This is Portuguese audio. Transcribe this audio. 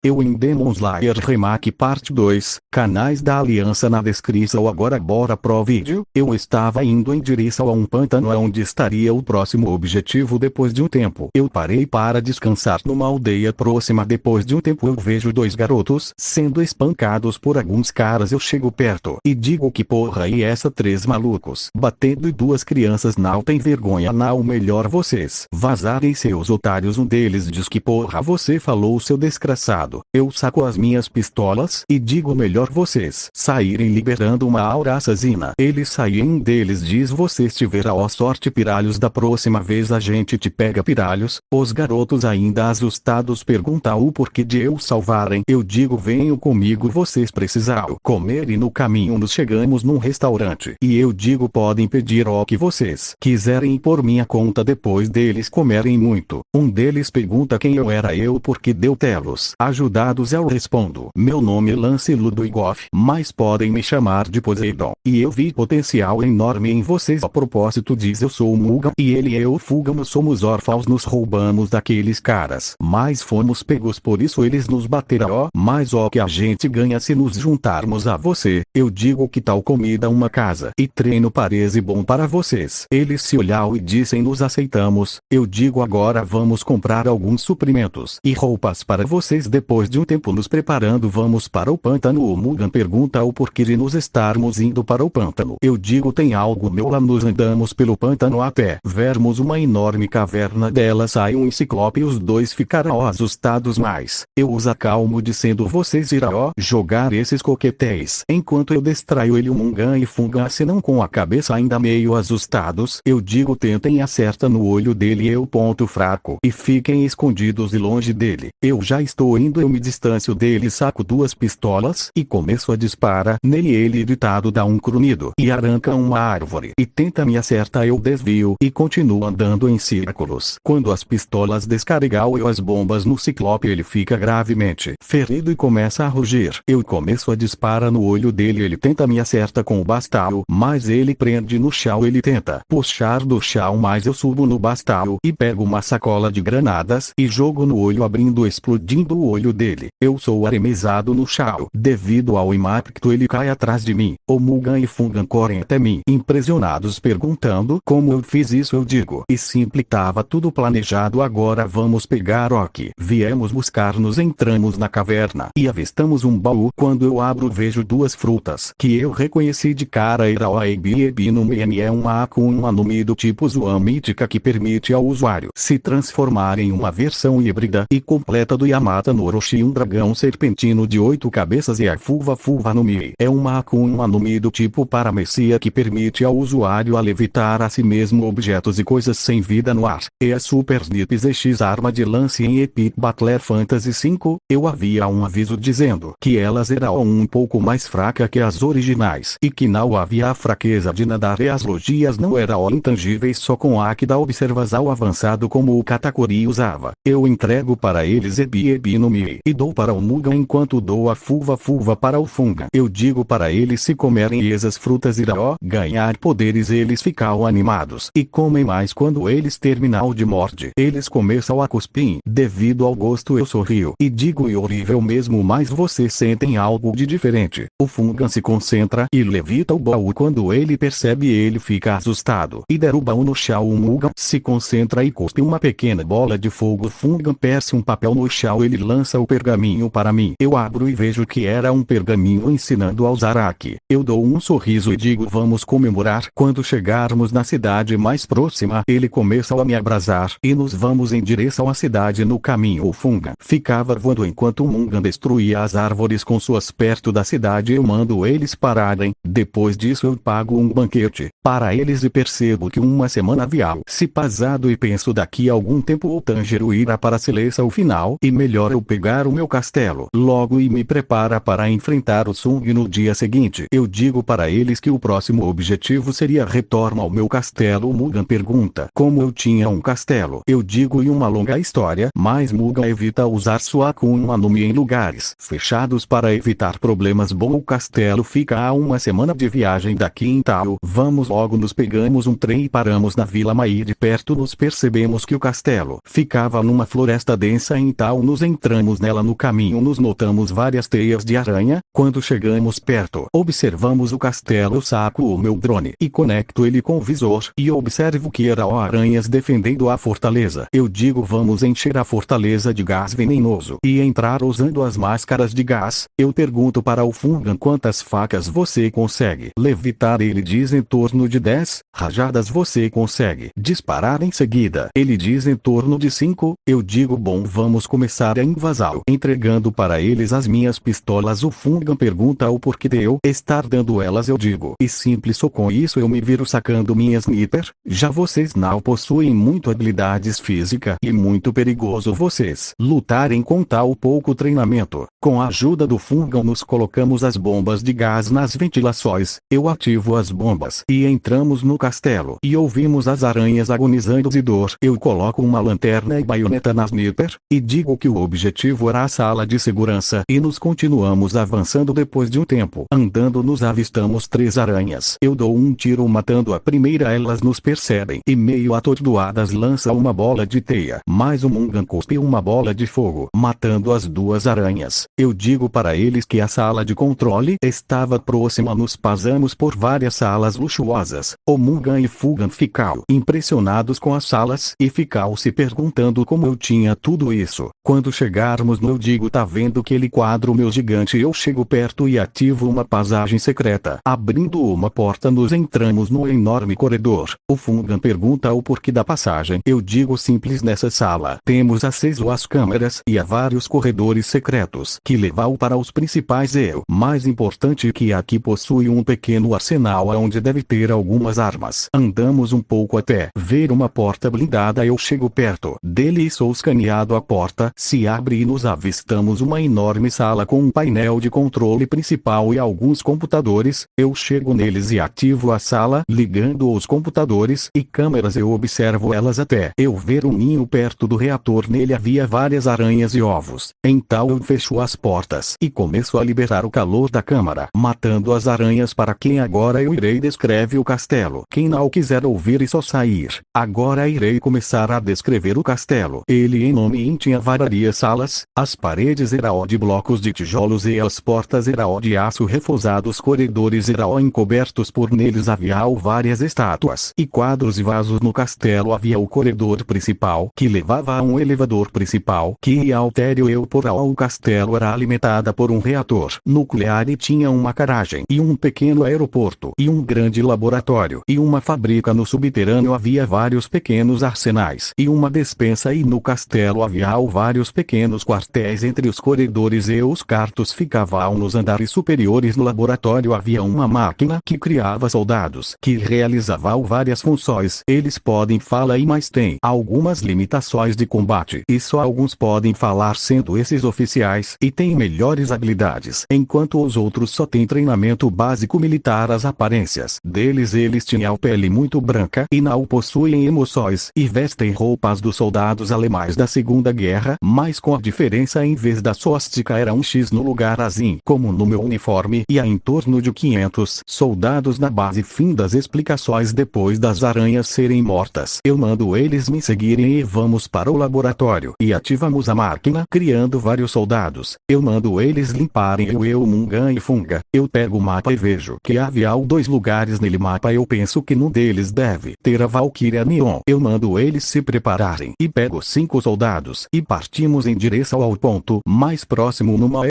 Eu em Demon Slayer Remake Parte 2, canais da Aliança na descrição. Agora bora pro vídeo. Eu estava indo em direção a um pântano onde estaria o próximo objetivo. Depois de um tempo eu parei para descansar numa aldeia próxima. Depois de um tempo eu vejo dois garotos sendo espancados por alguns caras. Eu chego perto e digo: que porra é essa? Três malucos batendo e duas crianças. Não tem vergonha não? Melhor vocês vazarem, seus otários. Um deles diz: que porra você falou, seu desgraçado? Eu saco as minhas pistolas e digo: melhor vocês saírem liberando uma aura assassina. Eles saem. Um deles diz: vocês tiveram a sorte, piralhos, da próxima vez a gente te pega, piralhos. Os garotos ainda assustados perguntam o porquê de eu salvarem. Eu digo: venham comigo, vocês precisaram comer. E no caminho nos chegamos num restaurante e eu digo: podem pedir o que vocês quiserem por minha conta depois deles comerem muito. Um deles pergunta quem eu era. Eu porque deu telos ajudados. Eu respondo: meu nome é Lance Ludwighoff, mas podem me chamar de Poseidon. E eu vi potencial enorme em vocês. A propósito, diz: eu sou o Mugan e ele e eu fugamos, somos órfãos, nos roubamos daqueles caras, mas fomos pegos, por isso eles nos bateram. Mas o que a gente ganha se nos juntarmos a você? Eu digo: que tal comida, uma casa e treino parece bom para vocês. Eles se olham e dizem: nos aceitamos. Eu digo: agora vamos comprar alguns suprimentos e roupas para vocês. Depois de um tempo nos preparando, vamos para o pântano. O Mugan pergunta o porquê de nos estarmos indo para o pântano. Eu digo: tem algo meu lá. Nos andamos pelo pântano até vermos uma enorme caverna. Dela sai um ciclope. Os dois ficaram assustados, mas eu os acalmo dizendo: vocês irão jogar esses coquetéis enquanto eu distraio ele. O Mugan e Fungan acenam com a cabeça ainda meio assustados. Eu digo: tentem, acerta no olho dele. Eu ponto fraco e fiquem escondidos e longe dele. Eu já estou indo. Eu me distancio dele, saco duas pistolas e começo a disparar nele. Ele, irritado, dá um grunhido e arranca uma árvore e tenta me acertar. Eu desvio e continuo andando em círculos. Quando as pistolas descarregam eu as bombas no ciclope, ele fica gravemente ferido e começa a rugir. Eu começo a disparar no olho dele. Ele tenta me acertar com o bastão, mas ele prende no chão. Ele tenta puxar do chão, mas eu subo no bastão e pego uma sacola de granadas e jogo no olho, abrindo, explodindo o olho dele. Eu sou arremessado no chão. Devido ao impacto ele cai atrás de mim. O Mugan e Fungan correm até mim, impressionados, perguntando como eu fiz isso. Eu digo: e simples, tava tudo planejado. Agora vamos pegar o que viemos buscar. Nos entramos na caverna e avistamos um baú. Quando eu abro, vejo duas frutas que eu reconheci de cara. Era o Ebinum N, é uma Akuma no Mi do tipo Zoan mítica que permite ao usuário se transformar em uma versão híbrida e completa do Yamata no Orochi, um dragão serpentino de 8 cabeças. E a Fuva no Mi é uma Akuma no Mi do tipo Paramecia que permite ao usuário a levitar a si mesmo objetos e coisas sem vida no ar. E a Super Snips X, arma de lance em Epic Battle Fantasy V. Eu havia um aviso dizendo que elas eram um pouco mais fraca que as originais e que não havia a fraqueza de nadar e as logias não eram intangíveis só com a que da observação avançado como o Katakuri usava. Eu entrego para eles Ebi no Mi e dou para o Mugan enquanto dou a Fuva para o Fungan. Eu digo para eles: se comerem essas frutas irão ganhar poderes. Eles ficam animados e comem mais. Quando eles terminam de morder, eles começam a cuspir. Devido ao gosto eu sorrio e digo: e horrível mesmo, mas vocês sentem algo de diferente. O Fungan se concentra e levita o baú. Quando ele percebe, ele fica assustado e derruba no chão. O Mugan se concentra e cuspe uma pequena bola de fogo. O Fungan perce um papel no chão. Ele lança o pergaminho para mim. Eu abro e vejo que era um pergaminho ensinando a usar Aki. Eu dou um sorriso e digo: vamos comemorar. Quando chegarmos na cidade mais próxima, ele começa a me abrasar e nos vamos em direção à cidade. No caminho o Fungan ficava voando enquanto o Mugan destruía as árvores com suas perto da cidade. Eu mando eles pararem. Depois disso eu pago um banquete para eles e percebo que uma semana havia se passado e penso: daqui a algum tempo o Tanjiro irá para a seleção final e melhor eu pegar o meu castelo logo e me prepara para enfrentar o Sung no dia seguinte. Eu digo para eles que o próximo objetivo seria retorno ao meu castelo. O Mugan pergunta como eu tinha um castelo. Eu digo: e uma longa história, mas Mugan evita usar sua Akuma no Mi em lugares fechados para evitar problemas. Bom, o castelo fica a uma semana de viagem daqui, então vamos logo. Nos pegamos um trem e paramos na Vila Maí. De perto nos percebemos que o castelo ficava numa floresta densa, então nos entramos entramos nela no caminho nos notamos várias teias de aranha. Quando chegamos perto, observamos o castelo. Eu saco o meu drone e conecto ele com o visor e observo que eram aranhas defendendo a fortaleza. Eu digo vamos encher a fortaleza de gás venenoso e entrar usando as máscaras de gás. Eu pergunto para o Fungan quantas facas você consegue levitar. Ele diz em torno de 10 rajadas. Você consegue disparar em seguida? Ele diz em torno de 5. Eu digo bom, vamos começar a invasão. Entregando para eles as minhas pistolas. O Fungan pergunta o porquê de eu estar dando elas. Eu digo e simples, só com isso eu me viro sacando minha sniper. Já vocês não possuem muito habilidades físicas e muito perigoso vocês lutarem com tal pouco treinamento. Com a ajuda do Fungan nos colocamos as bombas de gás nas ventilações. Eu ativo as bombas e entramos no castelo e ouvimos as aranhas agonizando de dor. Eu coloco uma lanterna e baioneta na sniper e digo que o objetivo era a sala de segurança e nos continuamos avançando. Depois de um tempo andando nos avistamos 3 aranhas. Eu dou um tiro matando a primeira, elas nos percebem e meio atordoadas lançam uma bola de teia, mas o Mungan cuspe uma bola de fogo matando as 2 aranhas. Eu digo para eles que a sala de controle estava próxima. Nos passamos por várias salas luxuosas. O Mungan e Fungan ficaram impressionados com as salas e ficaram se perguntando como eu tinha tudo isso. Quando chegarmos no, eu digo tá vendo aquele quadro meu gigante? Eu chego perto e ativo uma passagem secreta. Abrindo uma porta nos entramos no enorme corredor. O Fungan pergunta o porquê da passagem. Eu digo simples, nessa sala temos acesso às câmeras e a vários corredores secretos que levam para os principais. O mais importante que aqui possui um pequeno arsenal onde deve ter algumas armas. Andamos um pouco até ver uma porta blindada. Eu chego perto dele e sou escaneado. A porta se abre e nos avistamos uma enorme sala com um painel de controle principal e alguns computadores. Eu chego neles e ativo a sala, ligando os computadores e câmeras. Eu observo elas até eu ver um ninho perto do reator. Nele havia várias aranhas e ovos. Então eu fecho as portas e começo a liberar o calor da câmara, matando as aranhas. Para quem agora eu irei descreve o castelo. Quem não quiser ouvir e só sair, agora irei começar a descrever o castelo. Ele em nome tinha várias salas, as paredes eram de blocos de tijolos e as portas eram de aço reforçado. Os corredores eram encobertos por neles havia várias estátuas e quadros e vasos. No castelo havia o corredor principal que levava a um elevador principal que ia ao térreo. O castelo era alimentada por um reator nuclear e tinha uma garagem e um pequeno aeroporto e um grande laboratório e uma fábrica. No subterrâneo havia vários pequenos arsenais e uma despensa, e no castelo havia vários pequenos quartéis. Entre os corredores e os quartos ficavam nos andares superiores. No laboratório havia uma máquina que criava soldados que realizavam várias funções. Eles podem falar mas têm algumas limitações de combate e só alguns podem falar, sendo esses oficiais e têm melhores habilidades, enquanto os outros só têm treinamento básico militar. As aparências deles, eles tinham pele muito branca e não possuem emoções e vestem roupas dos soldados alemães da Segunda Guerra, mas com a diferença, em vez da suástica era um X no lugar, assim como no meu uniforme, e há em torno de 500 soldados na base. Fim das explicações. Depois das aranhas serem mortas, eu mando eles me seguirem e vamos para o laboratório e ativamos a máquina, criando vários soldados. Eu mando eles limparem eu Mungan e Funga. Eu pego o mapa e vejo que havia 2 lugares nele mapa. Eu penso que num deles deve ter a Valkyria Neon. Eu mando eles se prepararem e pego 5 soldados e partimos em direção ao ponto mais próximo numa